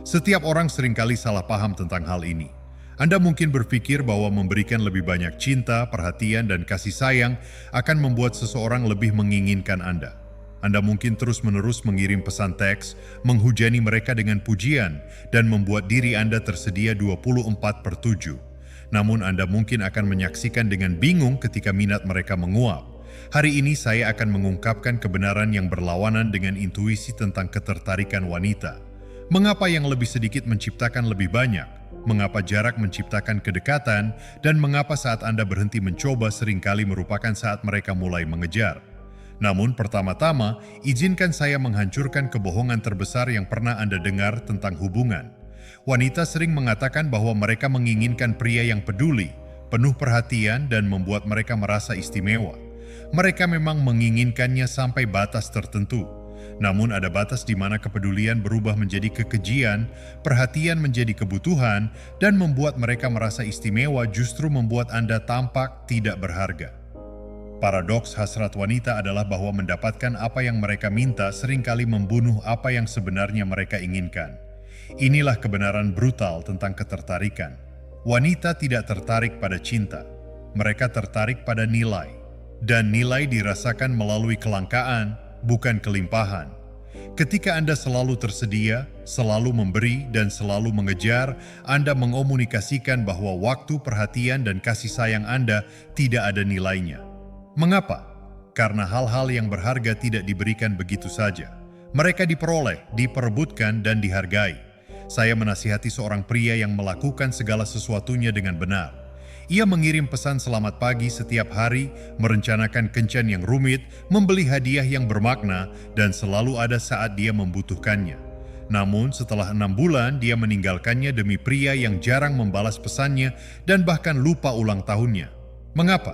Setiap orang seringkali salah paham tentang hal ini. Anda mungkin berpikir bahwa memberikan lebih banyak cinta, perhatian, dan kasih sayang akan membuat seseorang lebih menginginkan Anda. Anda mungkin terus-menerus mengirim pesan teks, menghujani mereka dengan pujian, dan membuat diri Anda tersedia 24/7. Namun Anda mungkin akan menyaksikan dengan bingung ketika minat mereka menguap. Hari ini saya akan mengungkapkan kebenaran yang berlawanan dengan intuisi tentang ketertarikan wanita. Mengapa yang lebih sedikit menciptakan lebih banyak? Mengapa jarak menciptakan kedekatan? Dan mengapa saat Anda berhenti mencoba seringkali merupakan saat mereka mulai mengejar? Namun pertama-tama, izinkan saya menghancurkan kebohongan terbesar yang pernah Anda dengar tentang hubungan. Wanita sering mengatakan bahwa mereka menginginkan pria yang peduli, penuh perhatian, dan membuat mereka merasa istimewa. Mereka memang menginginkannya sampai batas tertentu. Namun ada batas di mana kepedulian berubah menjadi kekejian, perhatian menjadi kebutuhan, dan membuat mereka merasa istimewa justru membuat Anda tampak tidak berharga. Paradoks hasrat wanita adalah bahwa mendapatkan apa yang mereka minta seringkali membunuh apa yang sebenarnya mereka inginkan. Inilah kebenaran brutal tentang ketertarikan. Wanita tidak tertarik pada cinta. Mereka tertarik pada nilai. Dan nilai dirasakan melalui kelangkaan, bukan kelimpahan. Ketika Anda selalu tersedia, selalu memberi, dan selalu mengejar, Anda mengomunikasikan bahwa waktu, perhatian, dan kasih sayang Anda tidak ada nilainya. Mengapa? Karena hal-hal yang berharga tidak diberikan begitu saja. Mereka diperoleh, diperebutkan, dan dihargai. Saya menasihati seorang pria yang melakukan segala sesuatunya dengan benar. Ia mengirim pesan selamat pagi setiap hari, merencanakan kencan yang rumit, membeli hadiah yang bermakna, dan selalu ada saat dia membutuhkannya. Namun setelah 6 bulan, dia meninggalkannya demi pria yang jarang membalas pesannya dan bahkan lupa ulang tahunnya. Mengapa?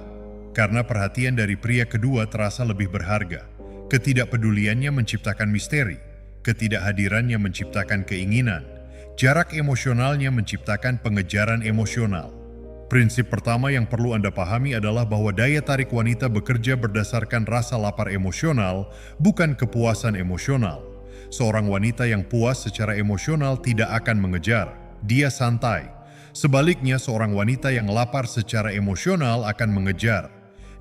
Karena perhatian dari pria kedua terasa lebih berharga. Ketidakpeduliannya menciptakan misteri. Ketidakhadirannya menciptakan keinginan. Jarak emosionalnya menciptakan pengejaran emosional. Prinsip pertama yang perlu Anda pahami adalah bahwa daya tarik wanita bekerja berdasarkan rasa lapar emosional, bukan kepuasan emosional. Seorang wanita yang puas secara emosional tidak akan mengejar, dia santai. Sebaliknya, seorang wanita yang lapar secara emosional akan mengejar.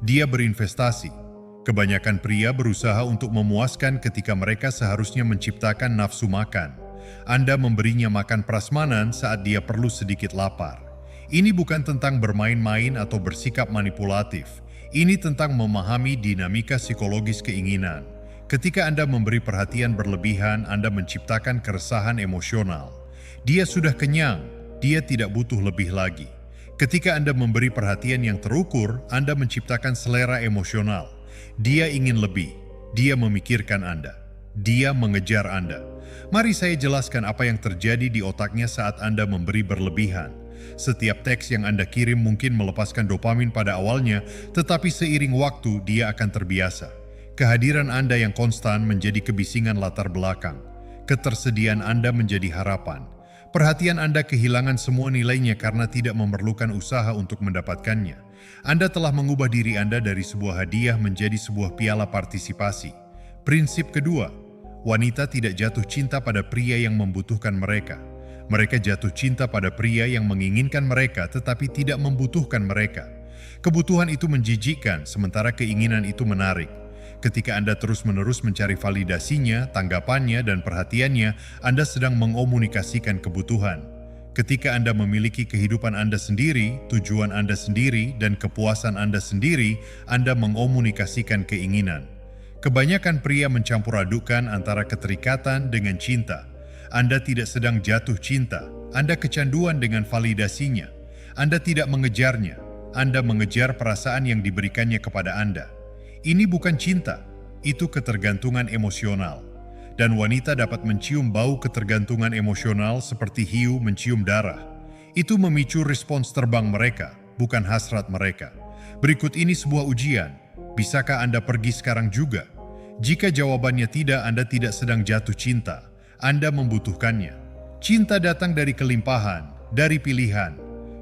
Dia berinvestasi. Kebanyakan pria berusaha untuk memuaskan ketika mereka seharusnya menciptakan nafsu makan. Anda memberinya makan prasmanan saat dia perlu sedikit lapar. Ini bukan tentang bermain-main atau bersikap manipulatif. Ini tentang memahami dinamika psikologis keinginan. Ketika Anda memberi perhatian berlebihan, Anda menciptakan keresahan emosional. Dia sudah kenyang, dia tidak butuh lebih lagi. Ketika Anda memberi perhatian yang terukur, Anda menciptakan selera emosional. Dia ingin lebih, dia memikirkan Anda, dia mengejar Anda. Mari saya jelaskan apa yang terjadi di otaknya saat Anda memberi berlebihan. Setiap teks yang Anda kirim mungkin melepaskan dopamin pada awalnya, tetapi seiring waktu dia akan terbiasa. Kehadiran Anda yang konstan menjadi kebisingan latar belakang. Ketersediaan Anda menjadi harapan. Perhatian Anda kehilangan semua nilainya karena tidak memerlukan usaha untuk mendapatkannya. Anda telah mengubah diri Anda dari sebuah hadiah menjadi sebuah piala partisipasi. Prinsip kedua, wanita tidak jatuh cinta pada pria yang membutuhkan mereka. Mereka jatuh cinta pada pria yang menginginkan mereka tetapi tidak membutuhkan mereka. Kebutuhan itu menjijikkan, sementara keinginan itu menarik. Ketika Anda terus-menerus mencari validasinya, tanggapannya, dan perhatiannya, Anda sedang mengomunikasikan kebutuhan. Ketika Anda memiliki kehidupan Anda sendiri, tujuan Anda sendiri, dan kepuasan Anda sendiri, Anda mengomunikasikan keinginan. Kebanyakan pria mencampur adukan antara keterikatan dengan cinta. Anda tidak sedang jatuh cinta, Anda kecanduan dengan validasinya. Anda tidak mengejarnya, Anda mengejar perasaan yang diberikannya kepada Anda. Ini bukan cinta, itu ketergantungan emosional. Dan wanita dapat mencium bau ketergantungan emosional seperti hiu mencium darah. Itu memicu respons terbang mereka, bukan hasrat mereka. Berikut ini sebuah ujian, bisakah Anda pergi sekarang juga? Jika jawabannya tidak, Anda tidak sedang jatuh cinta. Anda membutuhkannya. Cinta datang dari kelimpahan, dari pilihan.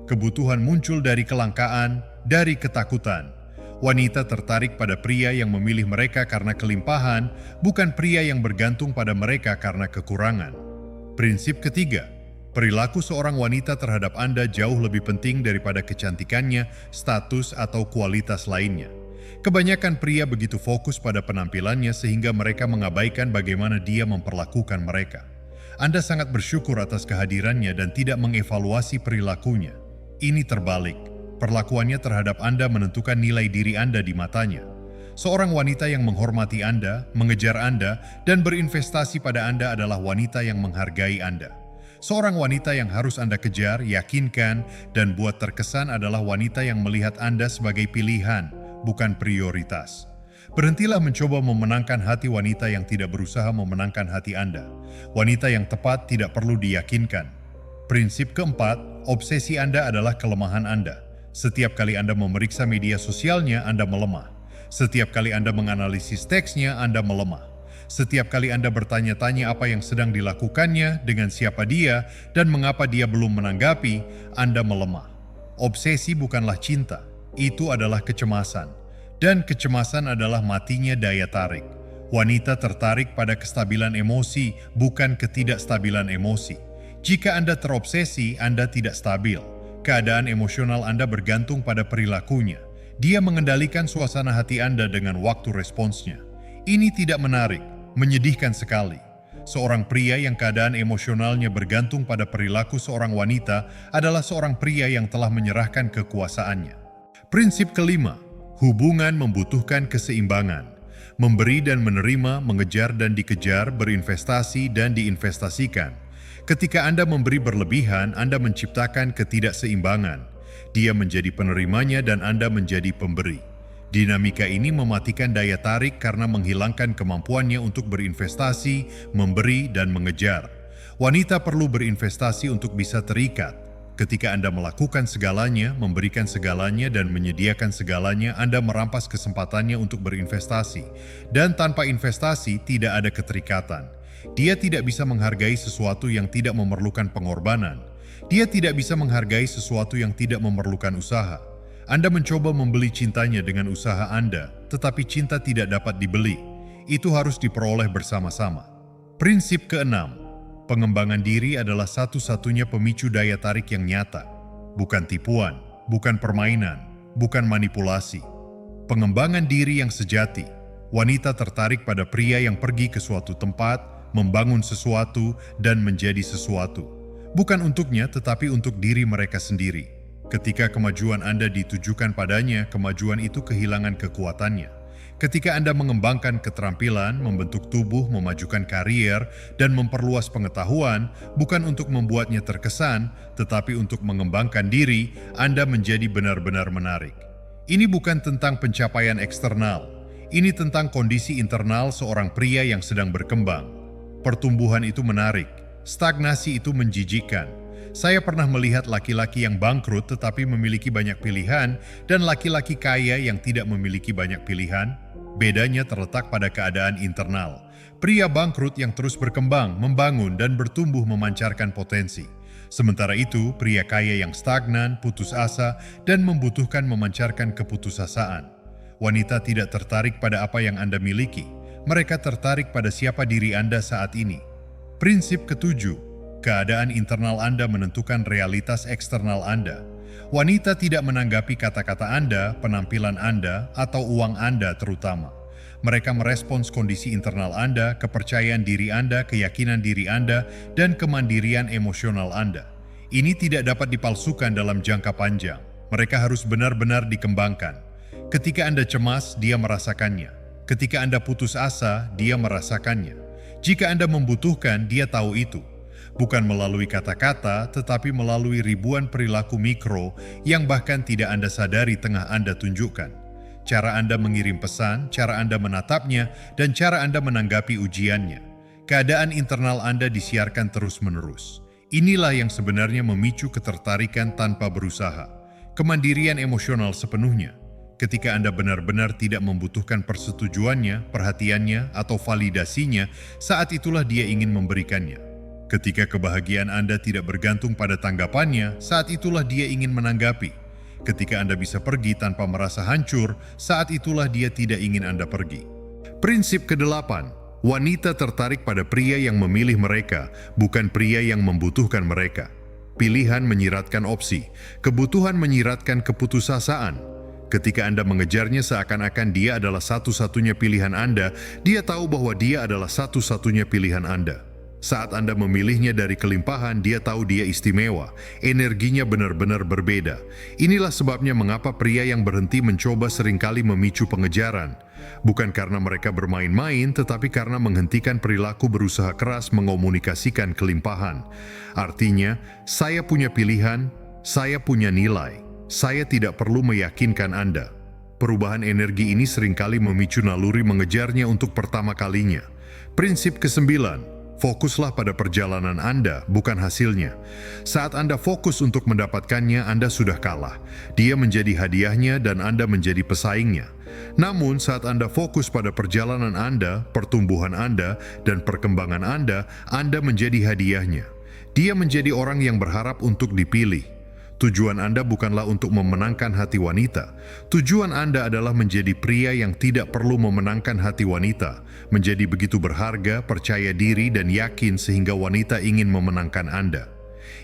Kebutuhan muncul dari kelangkaan, dari ketakutan. Wanita tertarik pada pria yang memilih mereka karena kelimpahan, bukan pria yang bergantung pada mereka karena kekurangan. Prinsip ketiga, perilaku seorang wanita terhadap Anda jauh lebih penting daripada kecantikannya, status, atau kualitas lainnya. Kebanyakan pria begitu fokus pada penampilannya sehingga mereka mengabaikan bagaimana dia memperlakukan mereka. Anda sangat bersyukur atas kehadirannya dan tidak mengevaluasi perilakunya. Ini terbalik. Perlakuannya terhadap Anda menentukan nilai diri Anda di matanya. Seorang wanita yang menghormati Anda, mengejar Anda, dan berinvestasi pada Anda adalah wanita yang menghargai Anda. Seorang wanita yang harus Anda kejar, yakinkan, dan buat terkesan adalah wanita yang melihat Anda sebagai pilihan, bukan prioritas. Berhentilah mencoba memenangkan hati wanita yang tidak berusaha memenangkan hati Anda. Wanita yang tepat tidak perlu diyakinkan. Prinsip keempat, obsesi Anda adalah kelemahan Anda. Setiap kali Anda memeriksa media sosialnya, Anda melemah. Setiap kali Anda menganalisis teksnya, Anda melemah. Setiap kali Anda bertanya-tanya apa yang sedang dilakukannya, dengan siapa dia, dan mengapa dia belum menanggapi, Anda melemah. Obsesi bukanlah cinta, itu adalah kecemasan. Dan kecemasan adalah matinya daya tarik. Wanita tertarik pada kestabilan emosi, bukan ketidakstabilan emosi. Jika Anda terobsesi, Anda tidak stabil. Keadaan emosional Anda bergantung pada perilakunya. Dia mengendalikan suasana hati Anda dengan waktu responsnya. Ini tidak menarik, menyedihkan sekali. Seorang pria yang keadaan emosionalnya bergantung pada perilaku seorang wanita adalah seorang pria yang telah menyerahkan kekuasaannya. Prinsip kelima, hubungan membutuhkan keseimbangan. Memberi dan menerima, mengejar dan dikejar, berinvestasi dan diinvestasikan. Ketika Anda memberi berlebihan, Anda menciptakan ketidakseimbangan. Dia menjadi penerimanya dan Anda menjadi pemberi. Dinamika ini mematikan daya tarik karena menghilangkan kemampuannya untuk berinvestasi, memberi, dan mengejar. Wanita perlu berinvestasi untuk bisa terikat. Ketika Anda melakukan segalanya, memberikan segalanya, dan menyediakan segalanya, Anda merampas kesempatannya untuk berinvestasi. Dan tanpa investasi, tidak ada keterikatan. Dia tidak bisa menghargai sesuatu yang tidak memerlukan pengorbanan. Dia tidak bisa menghargai sesuatu yang tidak memerlukan usaha. Anda mencoba membeli cintanya dengan usaha Anda, tetapi cinta tidak dapat dibeli. Itu harus diperoleh bersama-sama. Prinsip keenam, pengembangan diri adalah satu-satunya pemicu daya tarik yang nyata. Bukan tipuan, bukan permainan, bukan manipulasi. Pengembangan diri yang sejati. Wanita tertarik pada pria yang pergi ke suatu tempat, membangun sesuatu, dan menjadi sesuatu. Bukan untuknya, tetapi untuk diri mereka sendiri. Ketika kemajuan Anda ditujukan padanya, kemajuan itu kehilangan kekuatannya. Ketika Anda mengembangkan keterampilan, membentuk tubuh, memajukan karier, dan memperluas pengetahuan, bukan untuk membuatnya terkesan, tetapi untuk mengembangkan diri, Anda menjadi benar-benar menarik. Ini bukan tentang pencapaian eksternal. Ini tentang kondisi internal seorang pria yang sedang berkembang. Pertumbuhan itu menarik. Stagnasi itu menjijikkan. Saya pernah melihat laki-laki yang bangkrut tetapi memiliki banyak pilihan dan laki-laki kaya yang tidak memiliki banyak pilihan. Bedanya terletak pada keadaan internal. Pria bangkrut yang terus berkembang, membangun, dan bertumbuh memancarkan potensi. Sementara itu, pria kaya yang stagnan, putus asa, dan membutuhkan memancarkan keputusasaan. Wanita tidak tertarik pada apa yang Anda miliki. Mereka tertarik pada siapa diri Anda saat ini. Prinsip ketujuh, keadaan internal Anda menentukan realitas eksternal Anda. Wanita tidak menanggapi kata-kata Anda, penampilan Anda, atau uang Anda terutama. Mereka merespons kondisi internal Anda, kepercayaan diri Anda, keyakinan diri Anda, dan kemandirian emosional Anda. Ini tidak dapat dipalsukan dalam jangka panjang. Mereka harus benar-benar dikembangkan. Ketika Anda cemas, dia merasakannya. Ketika Anda putus asa, dia merasakannya. Jika Anda membutuhkan, dia tahu itu. Bukan melalui kata-kata, tetapi melalui ribuan perilaku mikro yang bahkan tidak Anda sadari tengah Anda tunjukkan. Cara Anda mengirim pesan, cara Anda menatapnya, dan cara Anda menanggapi ujiannya. Keadaan internal Anda disiarkan terus-menerus. Inilah yang sebenarnya memicu ketertarikan tanpa berusaha. Kemandirian emosional sepenuhnya. Ketika Anda benar-benar tidak membutuhkan persetujuannya, perhatiannya, atau validasinya, saat itulah dia ingin memberikannya. Ketika kebahagiaan Anda tidak bergantung pada tanggapannya, saat itulah dia ingin menanggapi. Ketika Anda bisa pergi tanpa merasa hancur, saat itulah dia tidak ingin Anda pergi. Prinsip kedelapan, Wanita tertarik pada pria yang memilih mereka, bukan pria yang membutuhkan mereka. Pilihan menyiratkan opsi, kebutuhan menyiratkan keputusasaan. Ketika Anda mengejarnya seakan-akan dia adalah satu-satunya pilihan Anda, dia tahu bahwa dia adalah satu-satunya pilihan Anda. Saat Anda memilihnya dari kelimpahan, dia tahu dia istimewa. Energinya benar-benar berbeda. Inilah sebabnya mengapa pria yang berhenti mencoba seringkali memicu pengejaran. Bukan karena mereka bermain-main, tetapi karena menghentikan perilaku berusaha keras mengomunikasikan kelimpahan. Artinya, saya punya pilihan, saya punya nilai. Saya tidak perlu meyakinkan Anda. Perubahan energi ini seringkali memicu naluri mengejarnya untuk pertama kalinya. Prinsip ke-9. Fokuslah pada perjalanan Anda, bukan hasilnya. Saat Anda fokus untuk mendapatkannya, Anda sudah kalah. Dia menjadi hadiahnya dan Anda menjadi pesaingnya. Namun, saat Anda fokus pada perjalanan Anda, pertumbuhan Anda, dan perkembangan Anda menjadi hadiahnya. Dia menjadi orang yang berharap untuk dipilih. Tujuan Anda bukanlah untuk memenangkan hati wanita. Tujuan Anda adalah menjadi pria yang tidak perlu memenangkan hati wanita, menjadi begitu berharga, percaya diri, dan yakin sehingga wanita ingin memenangkan Anda.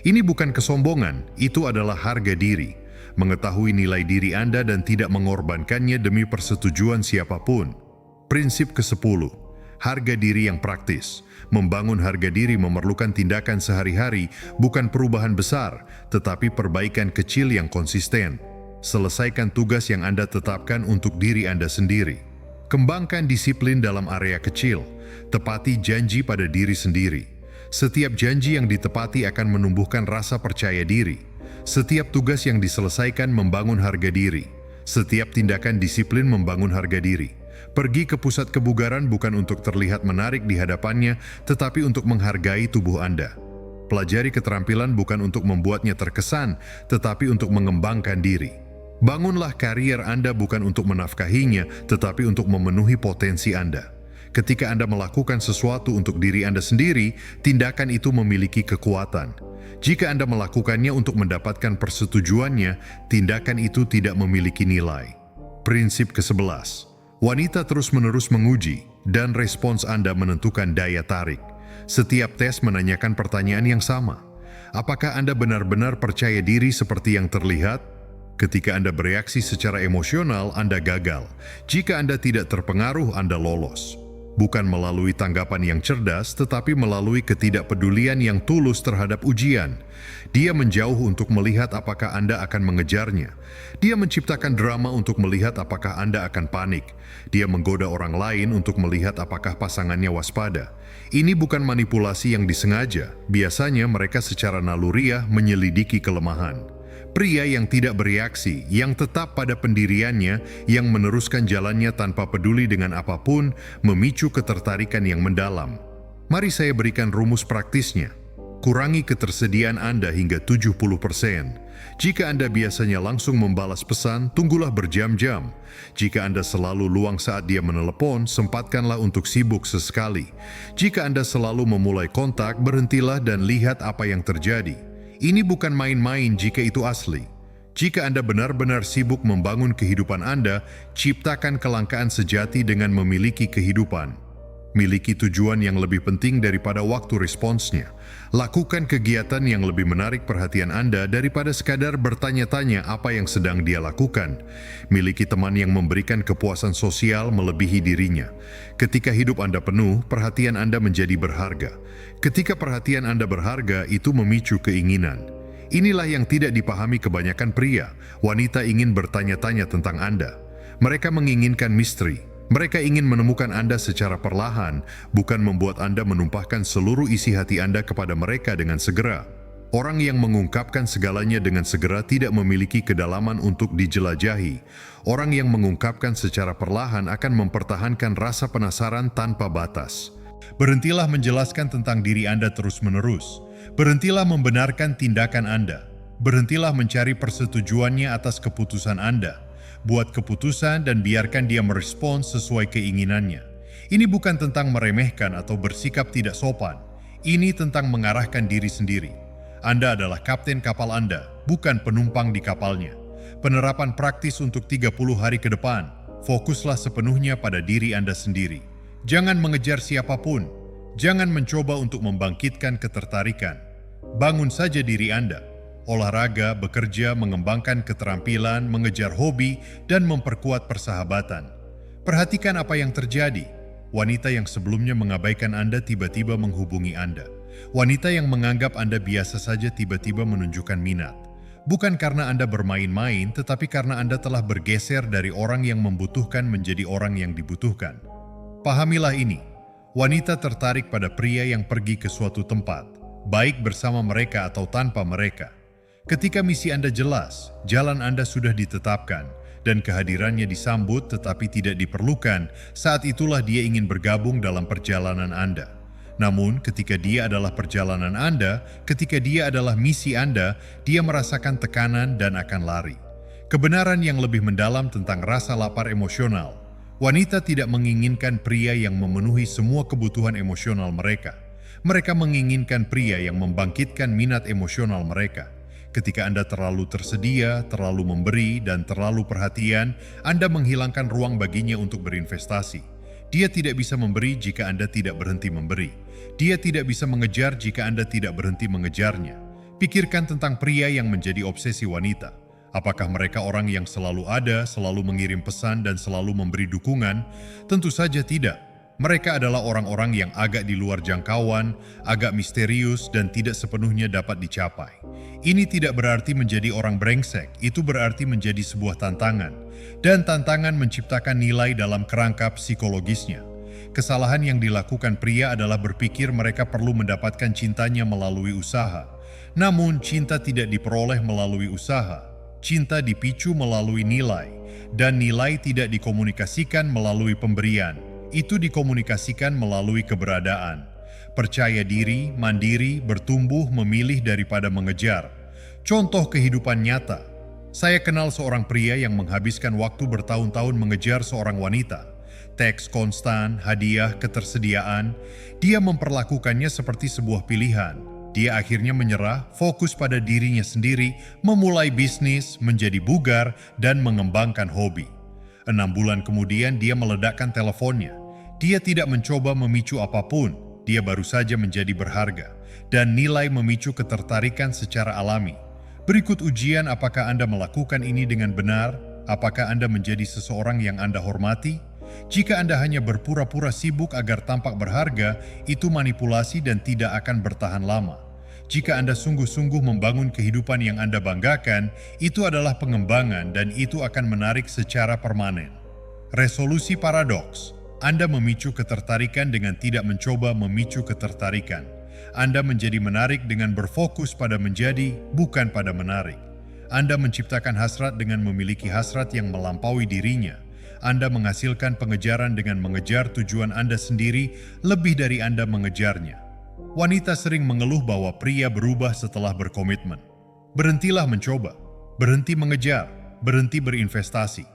Ini bukan kesombongan, itu adalah harga diri. Mengetahui nilai diri Anda dan tidak mengorbankannya demi persetujuan siapapun. Prinsip ke-10. Harga diri yang praktis. Membangun harga diri memerlukan tindakan sehari-hari, bukan perubahan besar, tetapi perbaikan kecil yang konsisten. Selesaikan tugas yang Anda tetapkan untuk diri Anda sendiri. Kembangkan disiplin dalam area kecil. Tepati janji pada diri sendiri. Setiap janji yang ditepati akan menumbuhkan rasa percaya diri. Setiap tugas yang diselesaikan membangun harga diri. Setiap tindakan disiplin membangun harga diri. Pergi ke pusat kebugaran bukan untuk terlihat menarik di hadapannya, tetapi untuk menghargai tubuh Anda. Pelajari keterampilan bukan untuk membuatnya terkesan, tetapi untuk mengembangkan diri. Bangunlah karier Anda bukan untuk menafkahinya, tetapi untuk memenuhi potensi Anda. Ketika Anda melakukan sesuatu untuk diri Anda sendiri, tindakan itu memiliki kekuatan. Jika Anda melakukannya untuk mendapatkan persetujuannya, tindakan itu tidak memiliki nilai. Prinsip ke-11. Wanita terus-menerus menguji, dan respons Anda menentukan daya tarik. Setiap tes menanyakan pertanyaan yang sama. Apakah Anda benar-benar percaya diri seperti yang terlihat? Ketika Anda bereaksi secara emosional, Anda gagal. Jika Anda tidak terpengaruh, Anda lolos. Bukan melalui tanggapan yang cerdas, tetapi melalui ketidakpedulian yang tulus terhadap ujian. Dia menjauh untuk melihat apakah Anda akan mengejarnya. Dia menciptakan drama untuk melihat apakah Anda akan panik. Dia menggoda orang lain untuk melihat apakah pasangannya waspada. Ini bukan manipulasi yang disengaja. Biasanya mereka secara naluriah menyelidiki kelemahan. Pria yang tidak bereaksi, yang tetap pada pendiriannya, yang meneruskan jalannya tanpa peduli dengan apapun, memicu ketertarikan yang mendalam. Mari saya berikan rumus praktisnya. Kurangi ketersediaan Anda hingga 70%. Jika Anda biasanya langsung membalas pesan, tunggulah berjam-jam. Jika Anda selalu luang saat dia menelepon, sempatkanlah untuk sibuk sesekali. Jika Anda selalu memulai kontak, berhentilah dan lihat apa yang terjadi. Ini bukan main-main jika itu asli. Jika Anda benar-benar sibuk membangun kehidupan Anda, ciptakan kelangkaan sejati dengan memiliki kehidupan. Miliki tujuan yang lebih penting daripada waktu responsnya. Lakukan kegiatan yang lebih menarik perhatian Anda daripada sekadar bertanya-tanya apa yang sedang dia lakukan. Miliki teman yang memberikan kepuasan sosial melebihi dirinya. Ketika hidup Anda penuh, perhatian Anda menjadi berharga. Ketika perhatian Anda berharga, itu memicu keinginan. Inilah yang tidak dipahami kebanyakan pria. Wanita ingin bertanya-tanya tentang Anda. Mereka menginginkan misteri. Mereka ingin menemukan Anda secara perlahan, bukan membuat Anda menumpahkan seluruh isi hati Anda kepada mereka dengan segera. Orang yang mengungkapkan segalanya dengan segera tidak memiliki kedalaman untuk dijelajahi. Orang yang mengungkapkan secara perlahan akan mempertahankan rasa penasaran tanpa batas. Berhentilah menjelaskan tentang diri Anda terus-menerus. Berhentilah membenarkan tindakan Anda. Berhentilah mencari persetujuannya atas keputusan Anda. Buat keputusan dan biarkan dia merespons sesuai keinginannya. Ini bukan tentang meremehkan atau bersikap tidak sopan. Ini tentang mengarahkan diri sendiri. Anda adalah kapten kapal Anda, bukan penumpang di kapalnya. Penerapan praktis untuk 30 hari ke depan. Fokuslah sepenuhnya pada diri Anda sendiri. Jangan mengejar siapapun. Jangan mencoba untuk membangkitkan ketertarikan. Bangun saja diri Anda. Olahraga, bekerja, mengembangkan keterampilan, mengejar hobi, dan memperkuat persahabatan. Perhatikan apa yang terjadi. Wanita yang sebelumnya mengabaikan Anda tiba-tiba menghubungi Anda. Wanita yang menganggap Anda biasa saja tiba-tiba menunjukkan minat. Bukan karena Anda bermain-main, tetapi karena Anda telah bergeser dari orang yang membutuhkan menjadi orang yang dibutuhkan. Pahamilah ini. Wanita tertarik pada pria yang pergi ke suatu tempat, baik bersama mereka atau tanpa mereka. Ketika misi Anda jelas, jalan Anda sudah ditetapkan, dan kehadirannya disambut tetapi tidak diperlukan, saat itulah dia ingin bergabung dalam perjalanan Anda. Namun, ketika dia adalah perjalanan Anda, ketika dia adalah misi Anda, dia merasakan tekanan dan akan lari. Kebenaran yang lebih mendalam tentang rasa lapar emosional. Wanita tidak menginginkan pria yang memenuhi semua kebutuhan emosional mereka. Mereka menginginkan pria yang membangkitkan minat emosional mereka. Ketika Anda terlalu tersedia, terlalu memberi, dan terlalu perhatian, Anda menghilangkan ruang baginya untuk berinvestasi. Dia tidak bisa memberi jika Anda tidak berhenti memberi. Dia tidak bisa mengejar jika Anda tidak berhenti mengejarnya. Pikirkan tentang pria yang menjadi obsesi wanita. Apakah mereka orang yang selalu ada, selalu mengirim pesan, dan selalu memberi dukungan? Tentu saja tidak. Mereka adalah orang-orang yang agak di luar jangkauan, agak misterius, dan tidak sepenuhnya dapat dicapai. Ini tidak berarti menjadi orang brengsek, itu berarti menjadi sebuah tantangan. Dan tantangan menciptakan nilai dalam kerangka psikologisnya. Kesalahan yang dilakukan pria adalah berpikir mereka perlu mendapatkan cintanya melalui usaha. Namun, cinta tidak diperoleh melalui usaha. Cinta dipicu melalui nilai, dan nilai tidak dikomunikasikan melalui pemberian. Itu dikomunikasikan melalui keberadaan. Percaya diri, mandiri, bertumbuh, memilih daripada mengejar. Contoh kehidupan nyata. Saya kenal seorang pria yang menghabiskan waktu bertahun-tahun mengejar seorang wanita. Teks konstan, hadiah, ketersediaan. Dia memperlakukannya seperti sebuah pilihan. Dia akhirnya menyerah, fokus pada dirinya sendiri, memulai bisnis, menjadi bugar, dan mengembangkan hobi. 6 bulan kemudian dia meledakkan teleponnya. Dia tidak mencoba memicu apapun, dia baru saja menjadi berharga. Dan nilai memicu ketertarikan secara alami. Berikut ujian apakah Anda melakukan ini dengan benar, apakah Anda menjadi seseorang yang Anda hormati. Jika Anda hanya berpura-pura sibuk agar tampak berharga, itu manipulasi dan tidak akan bertahan lama. Jika Anda sungguh-sungguh membangun kehidupan yang Anda banggakan, itu adalah pengembangan dan itu akan menarik secara permanen. Resolusi paradoks. Anda memicu ketertarikan dengan tidak mencoba memicu ketertarikan. Anda menjadi menarik dengan berfokus pada menjadi, bukan pada menarik. Anda menciptakan hasrat dengan memiliki hasrat yang melampaui dirinya. Anda menghasilkan pengejaran dengan mengejar tujuan Anda sendiri lebih dari Anda mengejarnya. Wanita sering mengeluh bahwa pria berubah setelah berkomitmen. Berhentilah mencoba, berhenti mengejar, berhenti berinvestasi.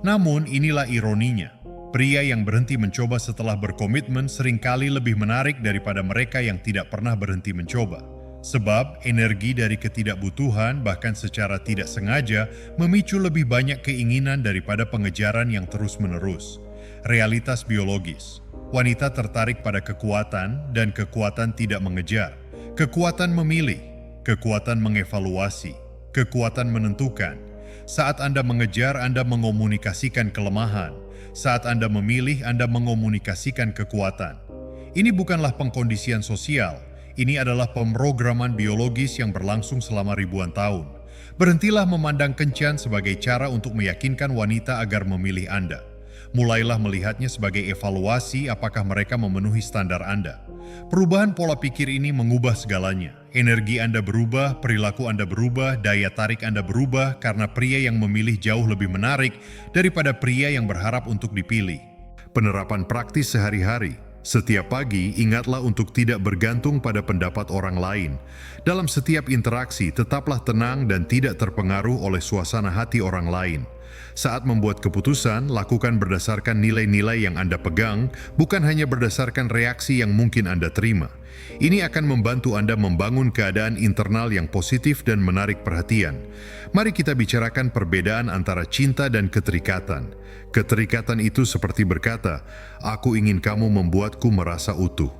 Namun inilah ironinya. Pria yang berhenti mencoba setelah berkomitmen seringkali lebih menarik daripada mereka yang tidak pernah berhenti mencoba. Sebab energi dari ketidakbutuhan bahkan secara tidak sengaja memicu lebih banyak keinginan daripada pengejaran yang terus-menerus. Realitas biologis. Wanita tertarik pada kekuatan dan kekuatan tidak mengejar. Kekuatan memilih, kekuatan mengevaluasi, kekuatan menentukan. Saat Anda mengejar, Anda mengomunikasikan kelemahan. Saat Anda memilih, Anda mengomunikasikan kekuatan. Ini bukanlah pengkondisian sosial. Ini adalah pemrograman biologis yang berlangsung selama ribuan tahun. Berhentilah memandang kencan sebagai cara untuk meyakinkan wanita agar memilih Anda. Mulailah melihatnya sebagai evaluasi apakah mereka memenuhi standar Anda. Perubahan pola pikir ini mengubah segalanya. Energi Anda berubah, perilaku Anda berubah, daya tarik Anda berubah karena pria yang memilih jauh lebih menarik daripada pria yang berharap untuk dipilih. Penerapan praktis sehari-hari. Setiap pagi, ingatlah untuk tidak bergantung pada pendapat orang lain. Dalam setiap interaksi, tetaplah tenang dan tidak terpengaruh oleh suasana hati orang lain. Saat membuat keputusan, lakukan berdasarkan nilai-nilai yang Anda pegang, bukan hanya berdasarkan reaksi yang mungkin Anda terima. Ini akan membantu Anda membangun keadaan internal yang positif dan menarik perhatian. Mari kita bicarakan perbedaan antara cinta dan keterikatan. Keterikatan itu seperti berkata, "Aku ingin kamu membuatku merasa utuh."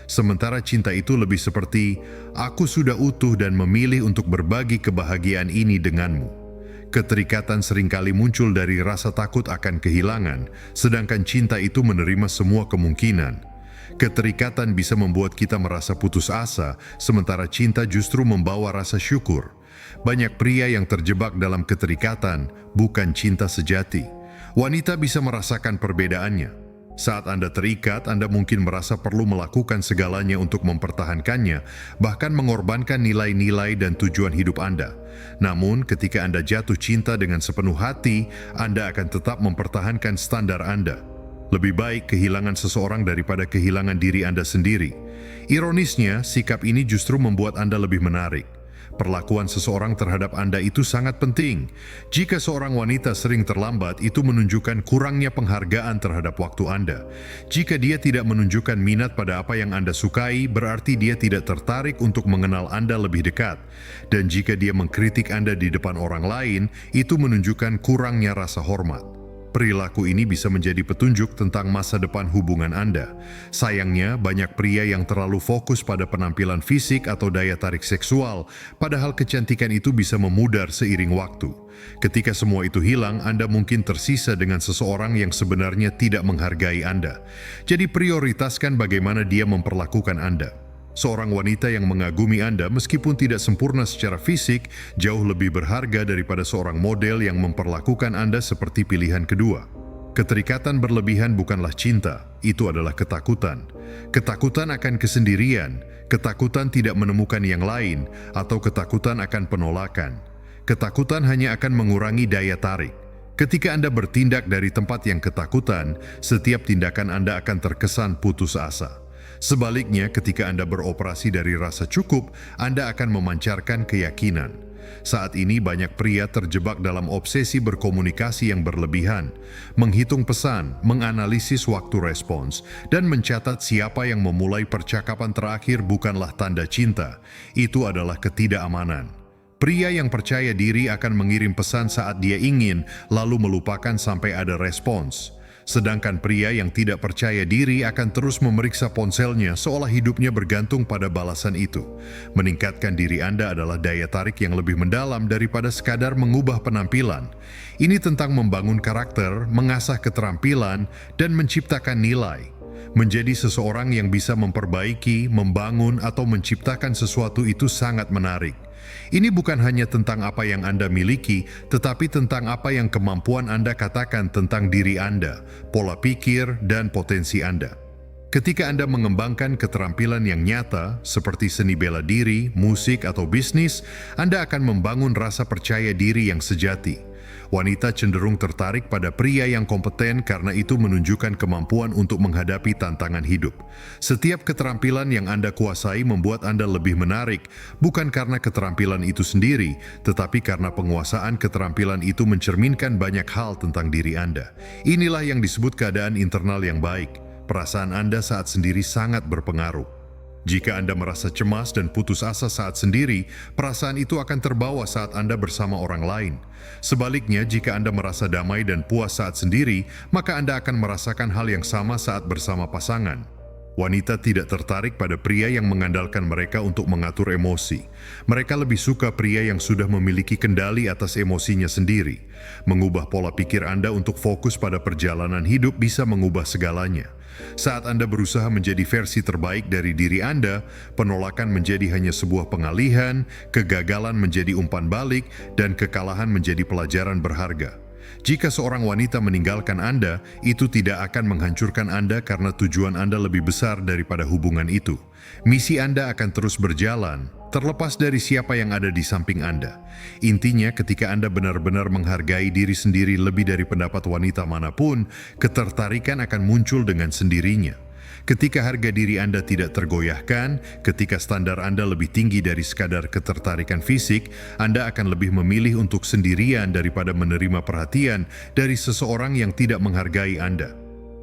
Sementara cinta itu lebih seperti, "Aku sudah utuh dan memilih untuk berbagi kebahagiaan ini denganmu." Keterikatan seringkali muncul dari rasa takut akan kehilangan, sedangkan cinta itu menerima semua kemungkinan. Keterikatan bisa membuat kita merasa putus asa, sementara cinta justru membawa rasa syukur. Banyak pria yang terjebak dalam keterikatan, bukan cinta sejati. Wanita bisa merasakan perbedaannya. Saat Anda terikat, Anda mungkin merasa perlu melakukan segalanya untuk mempertahankannya, bahkan mengorbankan nilai-nilai dan tujuan hidup Anda. Namun, ketika Anda jatuh cinta dengan sepenuh hati, Anda akan tetap mempertahankan standar Anda. Lebih baik kehilangan seseorang daripada kehilangan diri Anda sendiri. Ironisnya, sikap ini justru membuat Anda lebih menarik. Perlakuan seseorang terhadap Anda itu sangat penting. Jika seorang wanita sering terlambat, itu menunjukkan kurangnya penghargaan terhadap waktu Anda. Jika dia tidak menunjukkan minat pada apa yang Anda sukai, berarti dia tidak tertarik untuk mengenal Anda lebih dekat. Dan jika dia mengkritik Anda di depan orang lain, itu menunjukkan kurangnya rasa hormat. Perilaku ini bisa menjadi petunjuk tentang masa depan hubungan Anda. Sayangnya, banyak pria yang terlalu fokus pada penampilan fisik atau daya tarik seksual, padahal kecantikan itu bisa memudar seiring waktu. Ketika semua itu hilang, Anda mungkin tersisa dengan seseorang yang sebenarnya tidak menghargai Anda. Jadi prioritaskan bagaimana dia memperlakukan Anda. Seorang wanita yang mengagumi Anda meskipun tidak sempurna secara fisik jauh lebih berharga daripada seorang model yang memperlakukan Anda seperti pilihan kedua. Keterikatan berlebihan bukanlah cinta, itu adalah ketakutan. Ketakutan akan kesendirian, ketakutan tidak menemukan yang lain, atau ketakutan akan penolakan. Ketakutan hanya akan mengurangi daya tarik. Ketika Anda bertindak dari tempat yang ketakutan, setiap tindakan Anda akan terkesan putus asa. Sebaliknya, ketika Anda beroperasi dari rasa cukup, Anda akan memancarkan keyakinan. Saat ini banyak pria terjebak dalam obsesi berkomunikasi yang berlebihan, menghitung pesan, menganalisis waktu respons, dan mencatat siapa yang memulai percakapan terakhir bukanlah tanda cinta. Itu adalah ketidakamanan. Pria yang percaya diri akan mengirim pesan saat dia ingin, lalu melupakan sampai ada respons. Sedangkan pria yang tidak percaya diri akan terus memeriksa ponselnya seolah hidupnya bergantung pada balasan itu. Meningkatkan diri Anda adalah daya tarik yang lebih mendalam daripada sekadar mengubah penampilan. Ini tentang membangun karakter, mengasah keterampilan, dan menciptakan nilai. Menjadi seseorang yang bisa memperbaiki, membangun, atau menciptakan sesuatu itu sangat menarik. Ini bukan hanya tentang apa yang Anda miliki, tetapi tentang apa yang kemampuan Anda katakan tentang diri Anda, pola pikir, dan potensi Anda. Ketika Anda mengembangkan keterampilan yang nyata, seperti seni bela diri, musik, atau bisnis, Anda akan membangun rasa percaya diri yang sejati. Wanita cenderung tertarik pada pria yang kompeten karena itu menunjukkan kemampuan untuk menghadapi tantangan hidup. Setiap keterampilan yang Anda kuasai membuat Anda lebih menarik, bukan karena keterampilan itu sendiri, tetapi karena penguasaan keterampilan itu mencerminkan banyak hal tentang diri Anda. Inilah yang disebut keadaan internal yang baik. Perasaan Anda saat sendiri sangat berpengaruh. Jika Anda merasa cemas dan putus asa saat sendiri, perasaan itu akan terbawa saat Anda bersama orang lain. Sebaliknya, jika Anda merasa damai dan puas saat sendiri, maka Anda akan merasakan hal yang sama saat bersama pasangan. Wanita tidak tertarik pada pria yang mengandalkan mereka untuk mengatur emosi. Mereka lebih suka pria yang sudah memiliki kendali atas emosinya sendiri. Mengubah pola pikir Anda untuk fokus pada perjalanan hidup bisa mengubah segalanya. Saat Anda berusaha menjadi versi terbaik dari diri Anda, penolakan menjadi hanya sebuah pengalihan, kegagalan menjadi umpan balik, dan kekalahan menjadi pelajaran berharga. Jika seorang wanita meninggalkan Anda, itu tidak akan menghancurkan Anda karena tujuan Anda lebih besar daripada hubungan itu. Misi Anda akan terus berjalan, terlepas dari siapa yang ada di samping Anda. Intinya, ketika Anda benar-benar menghargai diri sendiri lebih dari pendapat wanita manapun, ketertarikan akan muncul dengan sendirinya. Ketika harga diri Anda tidak tergoyahkan, ketika standar Anda lebih tinggi dari sekadar ketertarikan fisik, Anda akan lebih memilih untuk sendirian daripada menerima perhatian dari seseorang yang tidak menghargai Anda.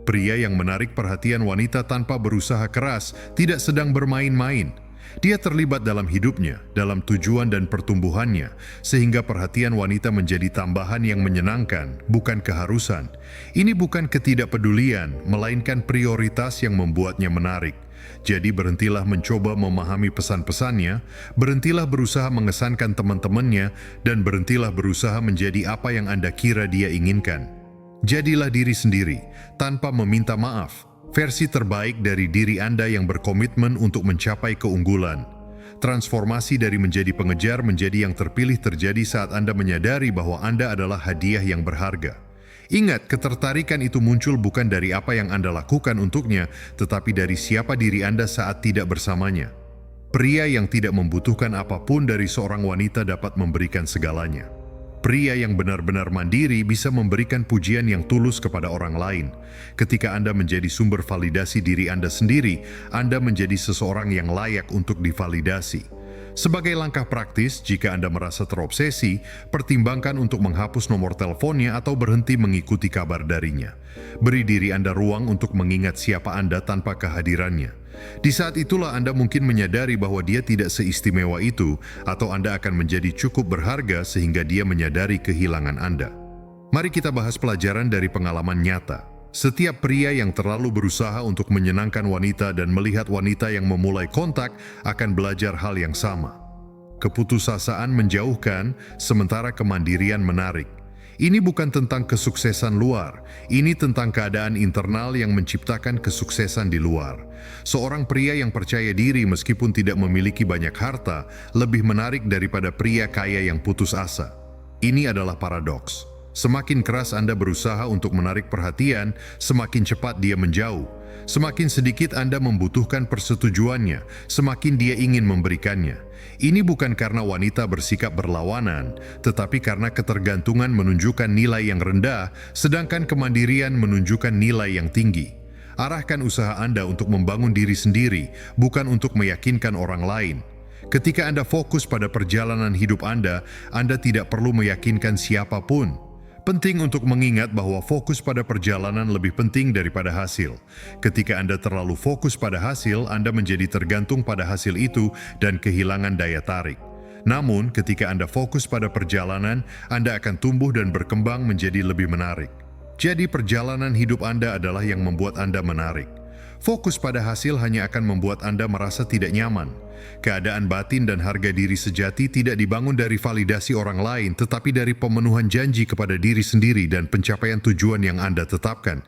Pria yang menarik perhatian wanita tanpa berusaha keras tidak sedang bermain-main. Dia terlibat dalam hidupnya, dalam tujuan dan pertumbuhannya, sehingga perhatian wanita menjadi tambahan yang menyenangkan, bukan keharusan. Ini bukan ketidakpedulian, melainkan prioritas yang membuatnya menarik. Jadi berhentilah mencoba memahami pesan-pesannya, berhentilah berusaha mengesankan teman-temannya, dan berhentilah berusaha menjadi apa yang Anda kira dia inginkan. Jadilah diri sendiri, tanpa meminta maaf, versi terbaik dari diri Anda yang berkomitmen untuk mencapai keunggulan. Transformasi dari menjadi pengejar menjadi yang terpilih terjadi saat Anda menyadari bahwa Anda adalah hadiah yang berharga. Ingat, ketertarikan itu muncul bukan dari apa yang Anda lakukan untuknya, tetapi dari siapa diri Anda saat tidak bersamanya. Pria yang tidak membutuhkan apapun dari seorang wanita dapat memberikan segalanya. Pria yang benar-benar mandiri bisa memberikan pujian yang tulus kepada orang lain. Ketika Anda menjadi sumber validasi diri Anda sendiri, Anda menjadi seseorang yang layak untuk divalidasi. Sebagai langkah praktis, jika Anda merasa terobsesi, pertimbangkan untuk menghapus nomor teleponnya atau berhenti mengikuti kabar darinya. Beri diri Anda ruang untuk mengingat siapa Anda tanpa kehadirannya. Di saat itulah Anda mungkin menyadari bahwa dia tidak seistimewa itu, atau Anda akan menjadi cukup berharga sehingga dia menyadari kehilangan Anda. Mari kita bahas pelajaran dari pengalaman nyata. Setiap pria yang terlalu berusaha untuk menyenangkan wanita dan melihat wanita yang memulai kontak akan belajar hal yang sama. Keputusasaan menjauhkan, sementara kemandirian menarik. Ini bukan tentang kesuksesan luar, ini tentang keadaan internal yang menciptakan kesuksesan di luar. Seorang pria yang percaya diri meskipun tidak memiliki banyak harta, lebih menarik daripada pria kaya yang putus asa. Ini adalah paradoks. Semakin keras Anda berusaha untuk menarik perhatian, semakin cepat dia menjauh. Semakin sedikit Anda membutuhkan persetujuannya, semakin dia ingin memberikannya. Ini bukan karena wanita bersikap berlawanan, tetapi karena ketergantungan menunjukkan nilai yang rendah, sedangkan kemandirian menunjukkan nilai yang tinggi. Arahkan usaha Anda untuk membangun diri sendiri, bukan untuk meyakinkan orang lain. Ketika Anda fokus pada perjalanan hidup Anda tidak perlu meyakinkan siapapun. Penting untuk mengingat bahwa fokus pada perjalanan lebih penting daripada hasil. Ketika Anda terlalu fokus pada hasil, Anda menjadi tergantung pada hasil itu dan kehilangan daya tarik. Namun, ketika Anda fokus pada perjalanan, Anda akan tumbuh dan berkembang menjadi lebih menarik. Jadi, perjalanan hidup Anda adalah yang membuat Anda menarik. Fokus pada hasil hanya akan membuat Anda merasa tidak nyaman. Keadaan batin dan harga diri sejati tidak dibangun dari validasi orang lain, tetapi dari pemenuhan janji kepada diri sendiri dan pencapaian tujuan yang Anda tetapkan.